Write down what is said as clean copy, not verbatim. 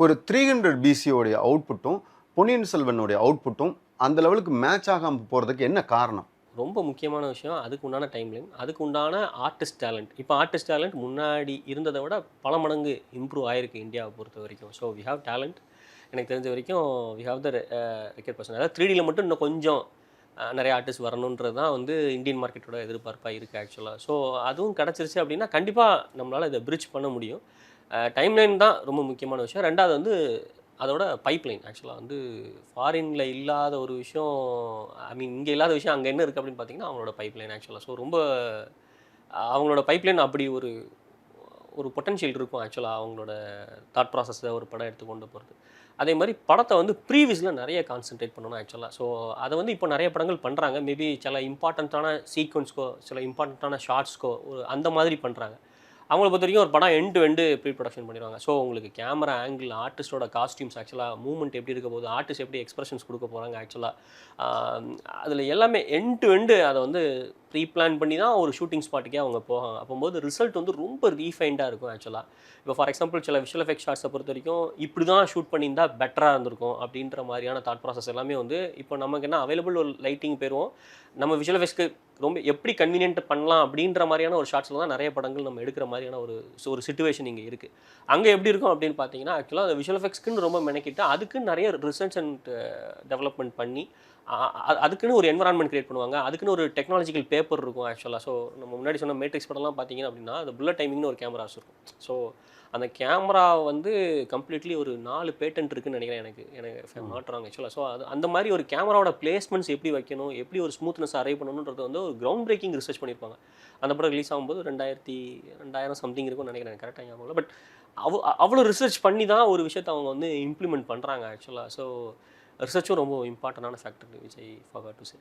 ஒரு 300 பிசியோடைய அவுட்புட்டும் பொன்னியின் செல்வனுடைய அவுட்புட்டும் அந்த லெவலுக்கு மேட்ச் ஆகாம போறதுக்கு என்ன காரணம்? ரொம்ப முக்கியமான விஷயம் அதுக்கு உண்டான டைம்லைன், அதுக்கு உண்டான ஆர்டிஸ்ட் டேலண்ட். இப்போ ஆர்டிஸ்ட் டேலண்ட் முன்னாடி இருந்ததை விட பல மடங்கு இம்ப்ரூவ் ஆயிருக்கு இந்தியாவை பொறுத்த வரைக்கும். So we have talent. எனக்கு தெரிஞ்ச வரைக்கும் we have the record person. அதாவது 3Dயில் மட்டும் இன்னும் கொஞ்சம் நிறைய ஆர்டிஸ்ட் வரணுன்றது தான் வந்து இந்தியன் மார்க்கெட்டோட எதிர்பார்ப்பாக இருக்குது ஆக்சுவலாக. ஸோ அதுவும் கிடச்சிருச்சு அப்படின்னா கண்டிப்பாக நம்மளால் இதை பிரிட்ஜ் பண்ண முடியும். டைம்லைன் தான் ரொம்ப முக்கியமான விஷயம். ரெண்டாவது வந்து அதோட பைப்லைன். ஆக்சுவலாக வந்து ஃபாரினில் இல்லாத ஒரு விஷயம், ஐ மீன் இங்கே இல்லாத விஷயம் அங்கே என்ன இருக்குது அப்படின்னு பார்த்தீங்கன்னா அவங்களோட பைப்லைன் ஆக்சுவலாக. ஸோ ரொம்ப அவங்களோட பைப்லைன் அப்படி ஒரு ஒரு பொட்டன்ஷியல் இருக்கும் ஆக்சுவலாக அவங்களோட தாட் ப்ராசஸை ஒரு படம் எடுத்து கொண்டு போகிறது. அதே மாதிரி படத்தை வந்து ப்ரீவியஸில் நிறைய கான்சென்ட்ரேட் பண்ணணும் ஆக்சுவலாக. ஸோ அதை வந்து இப்போ நிறைய படங்கள் பண்ணுறாங்க. மேபி சில இம்பார்ட்டண்ட்டான சீக்வன்ஸ்க்கோ சில இம்பார்ட்டண்ட்டான ஷார்ட்ஸ்க்கோ ஒரு அந்த மாதிரி பண்ணுறாங்க. அவங்கள பொறுத்த வரைக்கும் ஒரு படம் end to end pre production பண்ணிடுவாங்க. ஸோ உங்களுக்கு கேமரா ஆங்கிள், ஆர்டிஸ்டோட காஸ்டியூம்ஸ், ஆக்சுவலாக மூவ்மெண்ட் எப்படி இருக்க போகுது, ஆர்டிஸ்ட் எப்படி எக்ஸ்பிரஷன்ஸ் கொடுக்க போகிறாங்க ஆக்சுவலாக, அதில் எல்லாமே எண்ட் டு எண்டு அதை வந்து ப்ரீ பிளான் பண்ணி தான் ஒரு ஷூட்டிங் ஸ்பாட்டுக்கே அவங்க போவாங்க. அப்போது ரிசல்ட் வந்து ரொம்ப ரீஃபைண்டாக இருக்கும் ஆக்சுவலாக. இப்போ ஃபார் எக்ஸாம்பிள் சில விஷுவல் எஃபெக்ட் ஷாட்ஸை பொறுத்த வரைக்கும் இப்படி தான் ஷூட் பண்ணியிருந்தா பெட்டராக இருந்திருக்கும் அப்படின்ற மாதிரியான தாட் ப்ராசஸ் எல்லாமே வந்து இப்போ நமக்கு என்ன அவைலபிள் ஒரு லைட்டிங் போயிடுவோம். நம்ம விஷுவல் எஃபெக்ட்ஸ்க்கு ரொம்ப எப்படி கன்வீனியன்ட் பண்ணலாம் அப்படின்ற மாதிரியான ஒரு ஷார்ட்ஸில் தான் நிறைய படங்கள் நம்ம எடுக்கிற மாதிரியான ஒரு சிச்சுவேஷன் இங்கே இருக்குது. அங்கே எப்படி இருக்கும் அப்படின்னு பார்த்தீங்கன்னா ஆக்சுவலாக அந்த விஷுவல் எஃபெக்ட்ஸ்க்குன்னு ரொம்ப மெனக்கிட்டு அதுக்குன்னு நிறைய ரிசர்ச் அண்ட் டெவலப்மெண்ட் பண்ணி அதுக்குன்னு ஒரு என்வரான்மெண்ட் கிரியேட் பண்ணுவாங்க. அதுக்குன்னு ஒரு டெக்னாலஜிக்கல் பேப்பர் இருக்கும் ஆக்சுவலாக. ஸோ நம்ம முன்னாடி சொன்ன மேட்ரிக்ஸ் படம்லாம் பார்த்தீங்கன்னா அப்படின்னா அது புல்லட் டைமிங்னு ஒரு கேமராஸ் இருக்கும். ஸோ அந்த கேமரா வந்து கம்ப்ளீட்லி ஒரு 4 பேட்டன்ட் இருக்குன்னு நினைக்கிறேன் எனக்கு நாட் ராங் ஆக்சுவலாக. ஸோ அது அந்த மாதிரி ஒரு கேமராவோட பிளேஸ்மெண்ட்ஸ் எப்படி வைக்கணும், எப்படி ஒரு ஸ்மூத்னஸ் அரைவ் பண்ணணுன்றது வந்து ஒரு கிரவுண்ட் பிரேக்கிங் ரிசர்ச் பண்ணியிருப்பாங்க. அந்த படம் ரிலீஸ் ஆகும்போது 2000 சம்திங் இருக்கும்னு நினைக்கிறேன், எனக்கு கரெக்டாக ஞாபகம் இல்லை. பட் அவ்வளோ ரிசர்ச் பண்ணி தான் ஒரு விஷயத்தை அவங்க வந்து இம்ப்ளிமெண்ட் பண்ணுறாங்க ஆக்சுவலாக. ஸோ ரிசர்ச்சும் ரொம்ப இம்பார்ட்டண்டான factor which I forgot to say.